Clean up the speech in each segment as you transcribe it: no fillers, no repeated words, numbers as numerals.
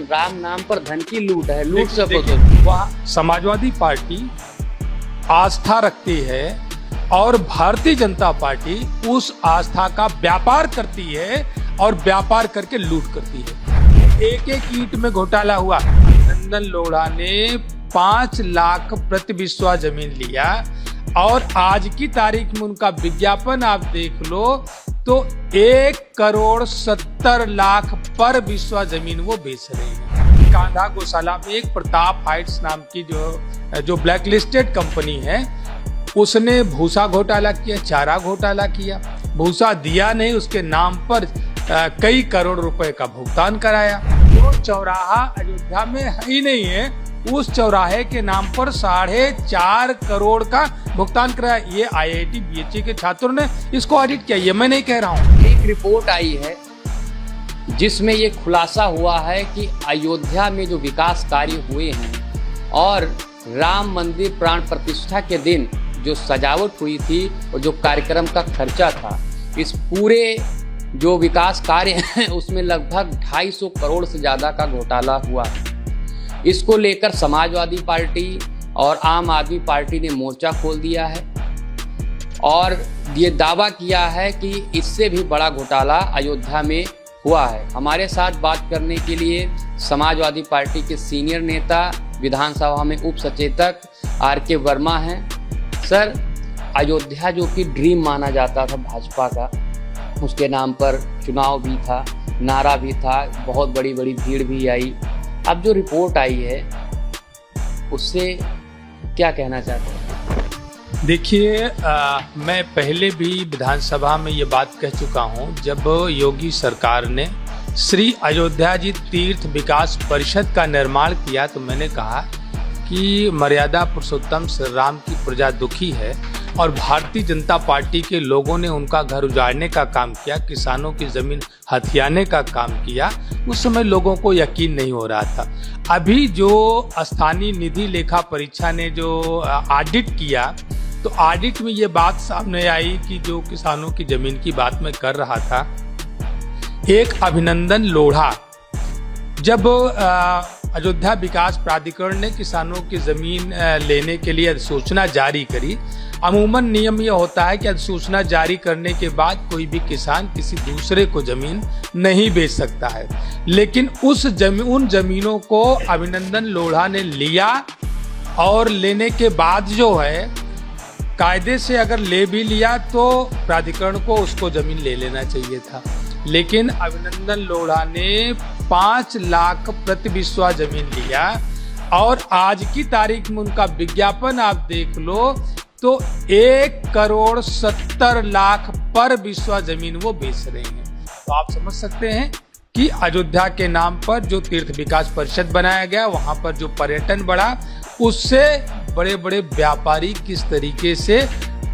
राम नाम पर धन की लूट है, लूट सको तो। वह समाजवादी पार्टी आस्था रखती है और भारतीय जनता पार्टी उस आस्था का व्यापार करती है और व्यापार करके लूट करती है। एक एक ईंट में घोटाला हुआ। नंदन लोढ़ा ने 5 लाख प्रति बिस्वा जमीन लिया और आज की तारीख में उनका विज्ञापन आप देख लो तो 1,70,00,000 पर बिस्वा जमीन वो बेच रहे हैं। कांधा गौशाला में एक प्रताप हाइट्स नाम की जो ब्लैक लिस्टेड कंपनी है, उसने भूसा घोटाला किया, चारा घोटाला किया। भूसा दिया नहीं, उसके नाम पर कई करोड़ रुपए का भुगतान कराया। जो चौराहा अयोध्या में ही नहीं है, उस चौराहे के नाम पर 4.5 करोड़ का भुगतान कराया। ये IIT BHE के छात्रों ने इसको ऑडिट किया, ये मैं नहीं कह रहा हूँ। एक रिपोर्ट आई है जिसमें ये खुलासा हुआ है कि अयोध्या में जो विकास कार्य हुए हैं और राम मंदिर प्राण प्रतिष्ठा के दिन जो सजावट हुई थी और जो कार्यक्रम का खर्चा था, इस पूरे जो विकास कार्य है उसमें लगभग 250 करोड़ से ज़्यादा का घोटाला हुआ। इसको लेकर समाजवादी पार्टी और आम आदमी पार्टी ने मोर्चा खोल दिया है और ये दावा किया है कि इससे भी बड़ा घोटाला अयोध्या में हुआ है। हमारे साथ बात करने के लिए समाजवादी पार्टी के सीनियर नेता, विधानसभा में उप सचेतक RK वर्मा हैं। सर, अयोध्या जो कि ड्रीम माना जाता था भाजपा का, उसके नाम पर चुनाव भी था, नारा भी था, बहुत बड़ी बड़ी भीड़ भी आई। अब जो रिपोर्ट आई है उससे क्या कहना चाहते हैं? देखिए, मैं पहले भी विधानसभा में ये बात कह चुका हूँ। जब योगी सरकार ने श्री अयोध्या जी तीर्थ विकास परिषद का निर्माण किया तो मैंने कहा कि मर्यादा पुरुषोत्तम श्री राम की प्रजा दुखी है और भारतीय जनता पार्टी के लोगों ने उनका घर उजाड़ने का काम किया, किसानों की जमीन हथियाने का काम किया। उस समय लोगों को यकीन नहीं हो रहा था। अभी जो स्थानीय निधि लेखा परीक्षा ने जो ऑडिट किया तो ऑडिट में ये बात सामने आई कि जो किसानों की जमीन की बात मैं कर रहा था, एक अभिनंदन लोढ़ा जब अयोध्या विकास प्राधिकरण ने किसानों की जमीन लेने के लिए अधिसूचना जारी करी। अमूमन नियम यह होता है कि अधिसूचना जारी करने के बाद कोई भी किसान किसी दूसरे को जमीन नहीं बेच सकता है, लेकिन उन जमीनों को अभिनंदन लोढ़ा ने लिया और लेने के बाद जो है कायदे से अगर ले भी लिया तो प्राधिकरण को उसको जमीन ले लेना चाहिए था, लेकिन अभिनंदन लोढ़ा ने 5 लाख प्रति बिस्वा जमीन लिया और आज की तारीख में उनका विज्ञापन आप देख लो तो 1,70,00,000 पर बिस्वा जमीन वो बेच रहे हैं। तो आप समझ सकते हैं कि अयोध्या के नाम पर जो तीर्थ विकास परिषद बनाया गया, वहां पर जो पर्यटन बढ़ा, उससे बड़े बड़े व्यापारी किस तरीके से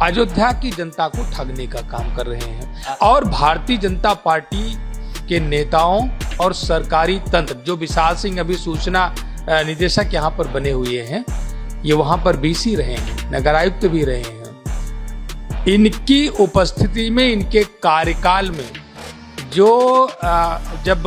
अयोध्या की जनता को ठगने का काम कर रहे हैं। और भारतीय जनता पार्टी के नेताओं और सरकारी तंत्र, जो विशाल सिंह अभी सूचना निदेशक यहाँ पर बने हुए हैं, ये वहां पर BC रहे हैं, नगर आयुक्त भी रहे हैं, इनकी उपस्थिति में, इनके कार्यकाल में जो जब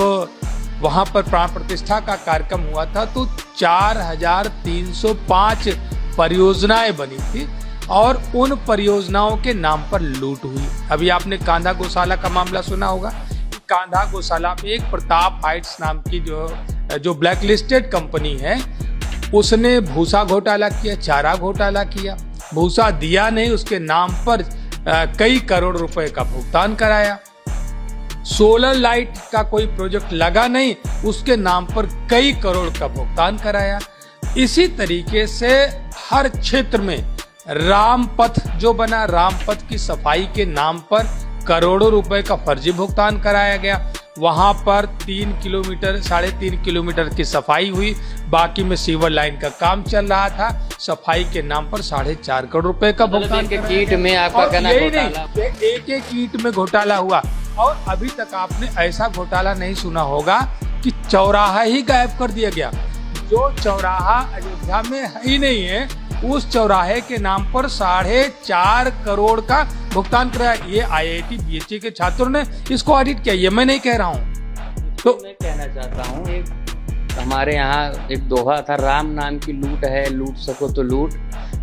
वहां पर प्राण प्रतिष्ठा का कार्यक्रम हुआ था तो 4,305 परियोजनाएं बनी थी और उन परियोजनाओं के नाम पर लूट हुई। अभी आपने कांधा गौशाला का मामला सुना होगा। कांधा गौशाला में एक प्रताप हाइट्स नाम की जो ब्लैक लिस्टेड कंपनी है, उसने भूसा घोटाला किया, चारा घोटाला किया। भूसा दिया नहीं, उसके नाम पर कई करोड़ रुपए का भुगतान कराया। सोलर लाइट का कोई प्रोजेक्ट लगा नहीं, उसके नाम पर कई करोड़ का भुगतान कराया। इसी तरीके से हर क्षेत्र में रामपथ जो बना, रामपथ की सफाई के नाम पर करोड़ों रुपए का फर्जी भुगतान कराया गया। वहां पर 3 किलोमीटर 3.5 किलोमीटर की सफाई हुई, बाकी में सीवर लाइन का काम चल रहा था। सफाई के नाम पर 4.5 करोड़ रुपए का भुगतान। ईंट में आपका कहना घोटाला, एक ईंट में घोटाला हुआ। और अभी तक आपने ऐसा घोटाला नहीं सुना होगा कि चौराहा ही गायब कर दिया गया। जो चौराहा अयोध्या में ही नहीं है, उस चौराहे के नाम पर 4.5 करोड़ का भुगतान कराया। ये IIT BHE के छात्रों ने इसको ऑडिट किया, ये मैं नहीं कह रहा हूँ। तो मैं कहना चाहता हूँ, एक हमारे यहाँ एक दोहा था, राम नाम की लूट है, लूट सको तो लूट।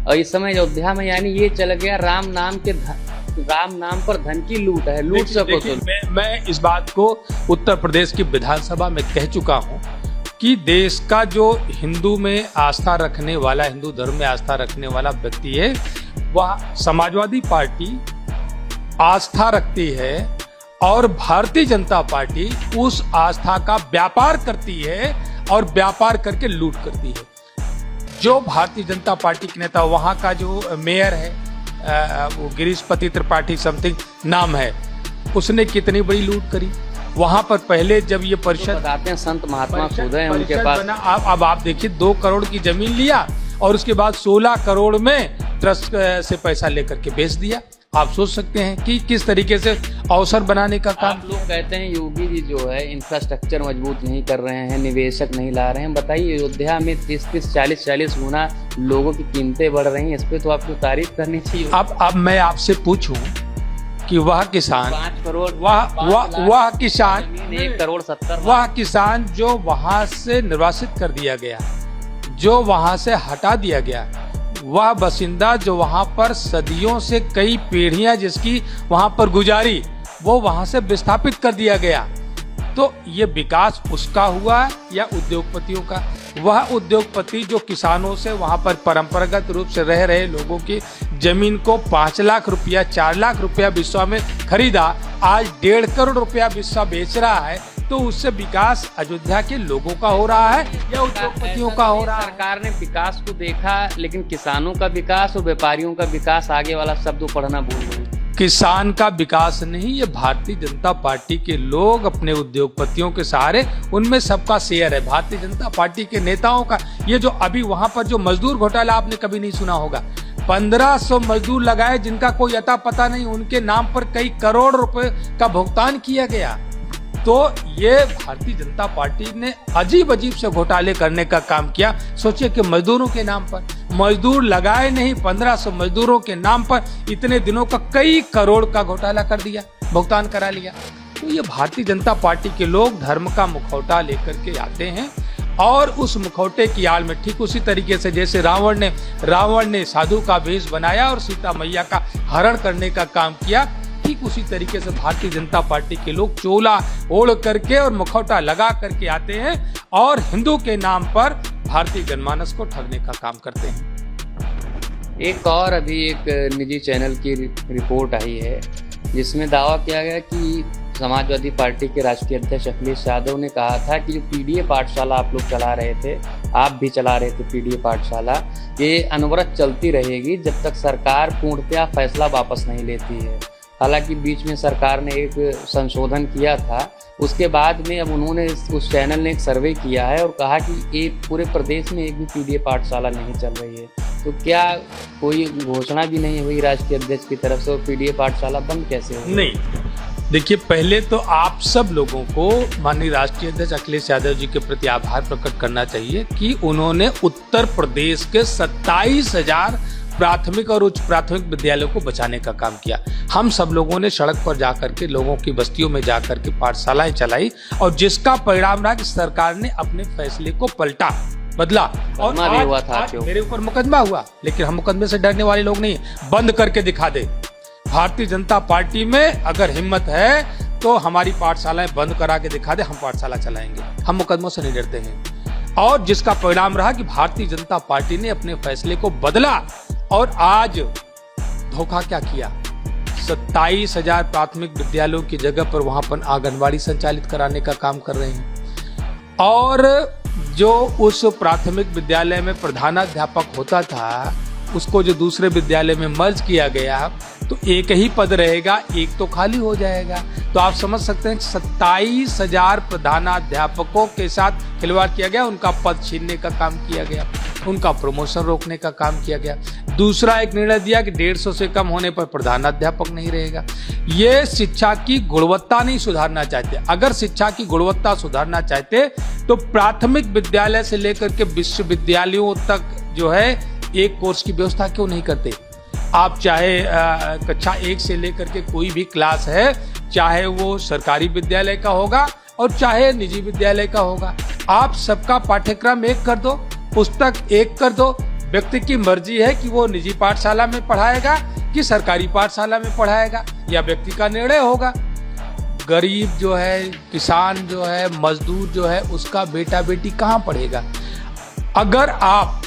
और इस समय अयोध्या में यानी ये चल गया, राम नाम पर धन की लूट है, लूट सको तो। मैं इस बात को उत्तर प्रदेश की विधानसभा में कह चुका हूँ कि देश का जो हिंदू में आस्था रखने वाला, हिंदू धर्म में आस्था रखने वाला व्यक्ति है, वह समाजवादी पार्टी आस्था रखती है और भारतीय जनता पार्टी उस आस्था का व्यापार करती है और व्यापार करके लूट करती है। जो भारतीय जनता पार्टी के नेता, वहां का जो मेयर है वो गिरीशपति त्रिपाठी समथिंग नाम है, उसने कितनी बड़ी लूट करी वहां पर। पहले जब ये परिषद बताते हैं संत महात्मा खुद हैं उनके पास। अब आप देखिए 2 करोड़ की जमीन लिया और उसके बाद 16 करोड़ में ट्रस्ट से पैसा लेकर के बेच दिया। आप सोच सकते हैं कि किस तरीके से अवसर बनाने का काम। आप लोग कहते हैं योगी जी जो है इंफ्रास्ट्रक्चर मजबूत नहीं कर रहे हैं, निवेशक नहीं ला रहे हैं। बताइए, अयोध्या में 30-30, 40-40 गुना लोगों की कीमतें बढ़ रही हैं, इस पे तो आपको तारीफ करनी चाहिए। अब मैं आपसे पूछूं कि वह किसान 5 करोड़ वह किसान 1 करोड़ 70 वह किसान जो वहां से निर्वासित कर दिया गया, जो वहां से हटा दिया गया, वह बासिंदा जो वहां पर सदियों से कई पीढ़ियां जिसकी वहां पर गुजारी, वो वहां से विस्थापित कर दिया गया। तो ये विकास उसका हुआ या उद्योगपतियों का? वह उद्योगपति जो किसानों से वहां पर परंपरागत रूप से रह रहे लोगों की जमीन को 5 लाख रुपया, 4 लाख रुपया बिस्वा में खरीदा, आज 1.5 करोड़ रुपया बिस्वा बेच रहा है। तो उससे विकास अयोध्या के लोगों का हो रहा है या उद्योगपतियों का हो रहा है? सरकार ने विकास को देखा, लेकिन किसानों का विकास और व्यापारियों का विकास, आगे वाला शब्द पढ़ना भूल गए। किसान का विकास नहीं, ये भारतीय जनता पार्टी के लोग अपने उद्योगपतियों के सहारे, उनमें सबका शेयर है। भारतीय जनता पार्टी के नेताओं का ये जो अभी वहां पर जो मजदूर घोटाला आपने कभी नहीं सुना होगा, 1500 मजदूर लगाए जिनका कोई अता पता नहीं, उनके नाम पर कई करोड़ रुपए का भुगतान किया गया। तो ये भारतीय जनता पार्टी ने अजीब से घोटाले करने का काम किया। सोचिए कि मजदूरों के नाम पर मजदूर लगाए नहीं, 1500 मजदूरों के नाम पर इतने दिनों का कई करोड़ का घोटाला कर दिया, भुगतान करा लिया। तो ये भारतीय जनता पार्टी के लोग धर्म का मुखौटा लेकर के आते हैं और उस मुखौटे की आड़ में ठीक उसी तरीके से जैसे रावण ने साधु का वेश बनाया और सीता मैया का हरण करने का काम किया, ठीक उसी तरीके से भारतीय जनता पार्टी के लोग चोला ओढ़ करके और मुखौटा लगा करके आते हैं और हिंदू के नाम पर भारतीय जनमानस को ठगने का काम करते हैं। एक और अभी एक निजी चैनल की रिपोर्ट आई है जिसमें दावा किया गया कि समाजवादी पार्टी के राष्ट्रीय अध्यक्ष अखिलेश यादव ने कहा था कि जो पीडीए पाठशाला आप लोग चला रहे थे, आप भी चला रहे थे पीडीए पाठशाला, ये अनवरत चलती रहेगी जब तक सरकार पूर्णतया फैसला वापस नहीं लेती है। हालांकि बीच में सरकार ने एक संशोधन किया था, उसके बाद में अब उन्होंने उस चैनल ने एक सर्वे किया है और कहा कि ये पूरे प्रदेश में एक भी पीडीए पाठशाला नहीं चल रही है। तो क्या कोई घोषणा भी नहीं हुई राष्ट्रीय अध्यक्ष की तरफ से और पीडीए पाठशाला बंद कैसे हो? नहीं, देखिए, पहले तो आप सब लोगों को माननीय राष्ट्रीय अध्यक्ष अखिलेश यादव जी के प्रति आभार प्रकट करना चाहिए कि उन्होंने उत्तर प्रदेश के 27,000 प्राथमिक और उच्च प्राथमिक विद्यालयों को बचाने का काम किया। हम सब लोगों ने सड़क पर जाकर के लोगों की बस्तियों में जाकर के पाठशालाएं चलाई और जिसका परिणाम रहा कि सरकार ने अपने फैसले को पलटा, बदला और आज मेरे ऊपर मुकदमा हुआ। लेकिन हम मुकदमे से डरने वाले लोग नहीं, बंद करके दिखा दे। भारतीय जनता पार्टी में अगर हिम्मत है तो हमारी पाठशालाएं बंद करा के दिखा दे, हम पाठशाला चलाएंगे। हम मुकदमों से नहीं डरते हैं। और जिसका परिणाम रहा कि भारतीय जनता पार्टी ने अपने फैसले को बदला और आज धोखा क्या किया, 27,000 प्राथमिक विद्यालयों की जगह पर वहां पर आंगनबाड़ी संचालित कराने का काम कर रहे हैं। और जो उस प्राथमिक विद्यालय में प्रधानाध्यापक होता था, उसको जो दूसरे विद्यालय में मर्ज किया गया, तो एक ही पद रहेगा, एक तो खाली हो जाएगा। तो आप समझ सकते हैं 27,000 प्रधानाध्यापकों के साथ खिलवाड़ किया गया, उनका पद छीनने का काम किया गया, उनका प्रमोशन रोकने का काम किया गया। दूसरा एक निर्णय दिया कि 150 से कम होने पर प्रधानाध्यापक नहीं रहेगा। ये शिक्षा की गुणवत्ता नहीं सुधारना चाहते। अगर शिक्षा की गुणवत्ता सुधारना चाहते तो प्राथमिक विद्यालय से लेकर के विश्वविद्यालयों तक जो है एक कोर्स की व्यवस्था क्यों नहीं करते? आप चाहे कक्षा 1 से लेकर के कोई भी क्लास है, चाहे वो सरकारी विद्यालय का होगा और चाहे निजी विद्यालय का होगा। आप सबका पाठ्यक्रम एक कर दो, पुस्तक एक कर दो। व्यक्ति की मर्जी है कि वो निजी पाठशाला में पढ़ाएगा कि सरकारी पाठशाला में पढ़ाएगा, या व्यक्ति का निर्णय होगा। गरीब जो है, किसान जो है, मजदूर जो है, उसका बेटा बेटी कहाँ पढ़ेगा? अगर आप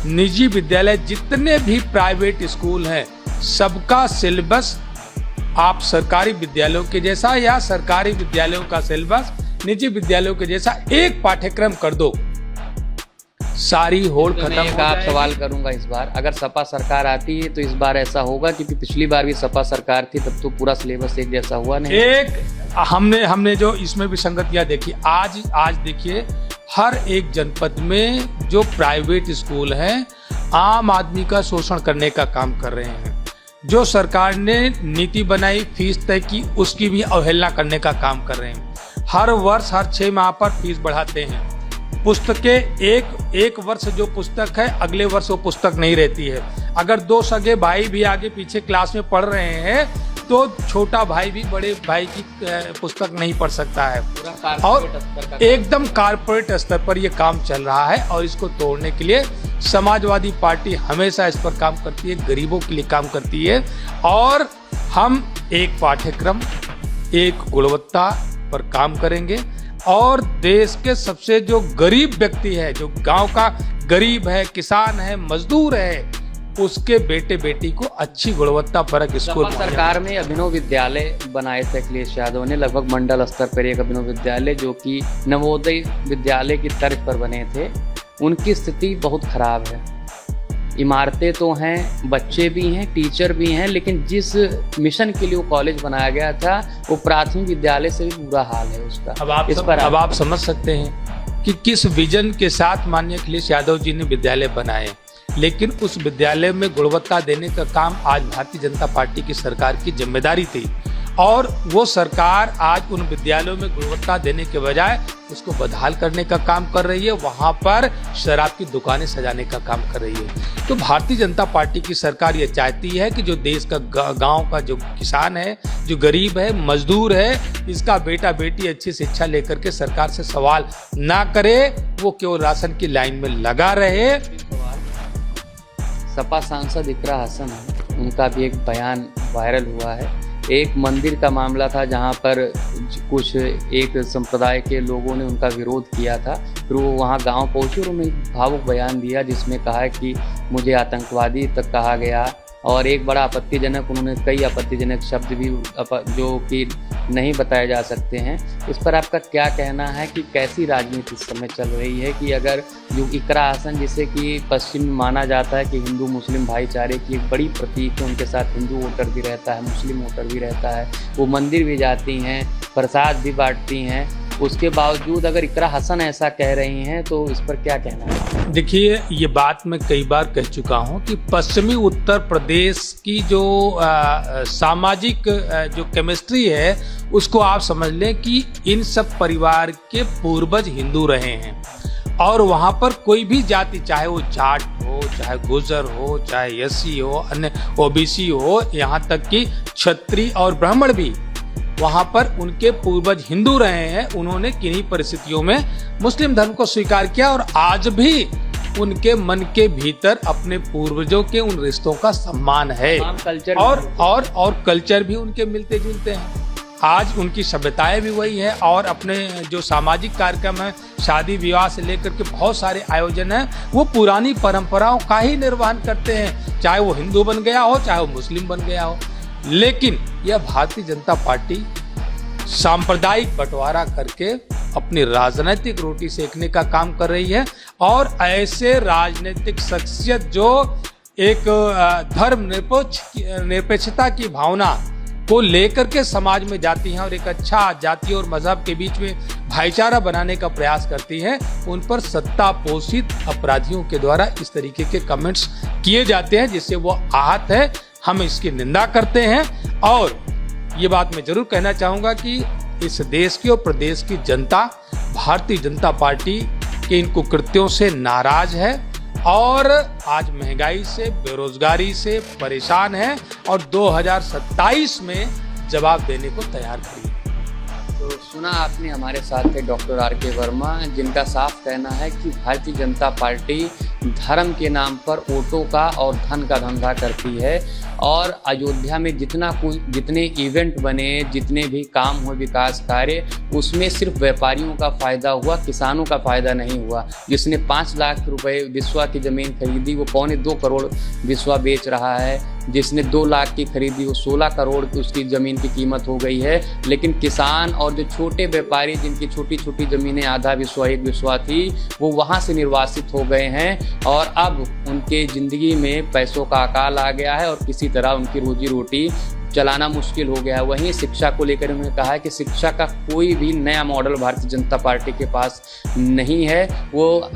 निजी विद्यालय, जितने भी प्राइवेट स्कूल हैं, सबका सिलेबस आप सरकारी विद्यालयों के जैसा या सरकारी विद्यालयों का सिलेबस निजी विद्यालयों के जैसा एक पाठ्यक्रम कर दो, सारी होड़ खत्म हो जाएगी। आप सवाल करूंगा इस बार, अगर सपा सरकार आती है तो इस बार ऐसा होगा? क्योंकि पिछली बार भी सपा सरकार थी, तब तो पूरा सिलेबस एक जैसा हुआ नहीं। एक हमने जो इसमें विसंगतियां देखी, आज देखिए हर एक जनपद में जो प्राइवेट स्कूल हैं, आम आदमी का शोषण करने का काम कर रहे हैं। जो सरकार ने नीति बनाई, फीस तय की, उसकी भी अवहेलना करने का काम कर रहे हैं। हर वर्ष हर 6 माह पर फीस बढ़ाते हैं। पुस्तकें एक वर्ष जो पुस्तक है, अगले वर्ष वो पुस्तक नहीं रहती है। अगर 2 सगे भाई भी आगे पीछे क्लास में पढ़ रहे हैं तो छोटा भाई भी बड़े भाई की पुस्तक नहीं पढ़ सकता है। और एकदम कारपोरेट स्तर पर ये काम चल रहा है, और इसको तोड़ने के लिए समाजवादी पार्टी हमेशा इस पर काम करती है, गरीबों के लिए काम करती है। और हम एक पाठ्यक्रम, एक गुणवत्ता पर काम करेंगे, और देश के सबसे जो गरीब व्यक्ति है, जो गांव का गरीब है, किसान है, मजदूर है, उसके बेटे बेटी को अच्छी गुणवत्ता परक स्कूल। सरकार में अभिनव विद्यालय बनाए थे अखिलेश यादव ने, लगभग मंडल स्तर पर एक अभिनव विद्यालय, जो कि नवोदय विद्यालय की तर्ज पर बने थे। उनकी स्थिति बहुत खराब है। इमारतें तो हैं, बच्चे भी हैं, टीचर भी हैं, लेकिन जिस मिशन के लिए वो कॉलेज बनाया गया था, वो प्राथमिक विद्यालय से भी बुरा हाल है उसका। अब आप समझ सकते हैं कि किस विजन के साथ माननीय अखिलेश यादव जी ने विद्यालय बनाए, लेकिन उस विद्यालय में गुणवत्ता देने का काम आज भारतीय जनता पार्टी की सरकार की जिम्मेदारी थी। और वो सरकार आज उन विद्यालयों में गुणवत्ता देने के बजाय उसको बदहाल करने का काम कर रही है, वहां पर शराब की दुकानें सजाने का काम कर रही है। तो भारतीय जनता पार्टी की सरकार ये चाहती है कि जो देश का गांव का जो किसान है, जो गरीब है, मजदूर है, इसका बेटा बेटी अच्छी शिक्षा लेकर के सरकार से सवाल ना करे, वो केवल राशन की लाइन में लगा रहे। सपा सांसद इकरा हसन, उनका भी एक बयान वायरल हुआ है। एक मंदिर का मामला था जहां पर कुछ एक संप्रदाय के लोगों ने उनका विरोध किया था, फिर वो वहां गांव पहुंचे और उन्होंने भावुक बयान दिया जिसमें कहा कि मुझे आतंकवादी तक कहा गया, और एक बड़ा आपत्तिजनक, उन्होंने कई आपत्तिजनक शब्द भी जो कि नहीं बताए जा सकते हैं। इस पर आपका क्या कहना है कि कैसी राजनीति इस समय चल रही है कि अगर जो इकरा हसन, जिसे कि पश्चिम में माना जाता है कि हिंदू मुस्लिम भाईचारे की एक बड़ी प्रतीक है, उनके साथ हिंदू वोटर भी रहता है, मुस्लिम वोटर भी रहता है, वो मंदिर भी जाती हैं, प्रसाद भी बांटती हैं, उसके बावजूद अगर इकरा हसन ऐसा कह रही हैं तो इस पर क्या कहना है? देखिए, ये बात मैं कई बार कह चुका हूं कि पश्चिमी उत्तर प्रदेश की जो सामाजिक जो केमिस्ट्री है, उसको आप समझ लें कि इन सब परिवार के पूर्वज हिंदू रहे हैं, और वहां पर कोई भी जाति, चाहे वो जाट हो, चाहे गुर्जर हो, चाहे एससी हो, अन्य ओबीसी हो, यहाँ तक कि क्षत्रिय और ब्राह्मण भी, वहां पर उनके पूर्वज हिंदू रहे हैं। उन्होंने किन्हीं परिस्थितियों में मुस्लिम धर्म को स्वीकार किया, और आज भी उनके मन के भीतर अपने पूर्वजों के उन रिश्तों का सम्मान है, और कल्चर भी उनके मिलते जुलते हैं। आज उनकी सभ्यताएं भी वही है, और अपने जो सामाजिक कार्यक्रम है, शादी विवाह से लेकर के बहुत सारे आयोजन हैं, वो पुरानी परंपराओं का ही निर्वहन करते हैं, चाहे वो हिंदू बन गया हो, चाहे वो मुस्लिम बन गया हो। लेकिन यह भारतीय जनता पार्टी सांप्रदायिक बंटवारा करके अपनी राजनीतिक रोटी सेकने का काम कर रही है, और ऐसे राजनीतिक शख्सियत जो एक धर्म निरपेक्षता की भावना को लेकर के समाज में जाती हैं और एक अच्छा जाति और मजहब के बीच में भाईचारा बनाने का प्रयास करती हैं, उन पर सत्ता पोषित अपराधियों के द्वारा इस तरीके के कमेंट्स किए जाते हैं, जिससे वो आहत है। हम इसकी निंदा करते हैं, और ये बात मैं जरूर कहना चाहूँगा कि इस देश की और प्रदेश की जनता भारतीय जनता पार्टी के इन कुकृत्यों से नाराज है, और आज महंगाई से, बेरोजगारी से परेशान है, और 2027 में जवाब देने को तैयार खड़ी है। तो सुना आपने, हमारे साथ थे डॉक्टर R.K. वर्मा, जिनका साफ कहना है कि भारतीय जनता पार्टी धर्म के नाम पर वोटों का और धन का धंधा करती है और अयोध्या में जितने इवेंट बने, जितने भी काम हुए विकास कार्य, उसमें सिर्फ व्यापारियों का फ़ायदा हुआ, किसानों का फ़ायदा नहीं हुआ। जिसने 5 लाख रुपए विश्वा की ज़मीन खरीदी वो 2.25 करोड़ विश्वा बेच रहा है। जिसने 2 लाख की खरीदी वो 16 करोड़ की उसकी ज़मीन की कीमत हो गई है। लेकिन किसान और जो छोटे व्यापारी जिनकी छोटी छोटी ज़मीनें आधा विश्वा 1 विश्वा थी, वो वहाँ से निर्वासित हो गए हैं और अब उनके ज़िंदगी में पैसों का अकाल आ गया है और किसी तरह उनकी रोजी रोटी चलाना मुश्किल हो गया है। वहीं शिक्षा को लेकर उन्होंने कहा है कि शिक्षा का कोई भी नया मॉडल भारतीय जनता पार्टी के पास नहीं है।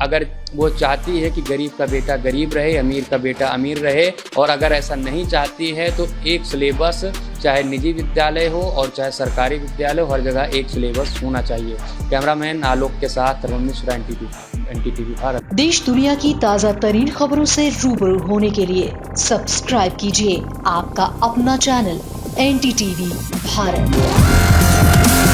अगर वो चाहती है कि गरीब का बेटा गरीब रहे, अमीर का बेटा अमीर रहे, और अगर ऐसा नहीं चाहती है तो एक सिलेबस, चाहे निजी विद्यालय हो और चाहे सरकारी विद्यालय हो, हर जगह एक सिलेबस होना चाहिए। कैमरामैन आलोक के साथ तरुण मिश्रा, NTTV भारत। देश दुनिया की ताज़ा तरीन खबरों से रूबरू होने के लिए सब्सक्राइब कीजिए आपका अपना चैनल NTTV भारत।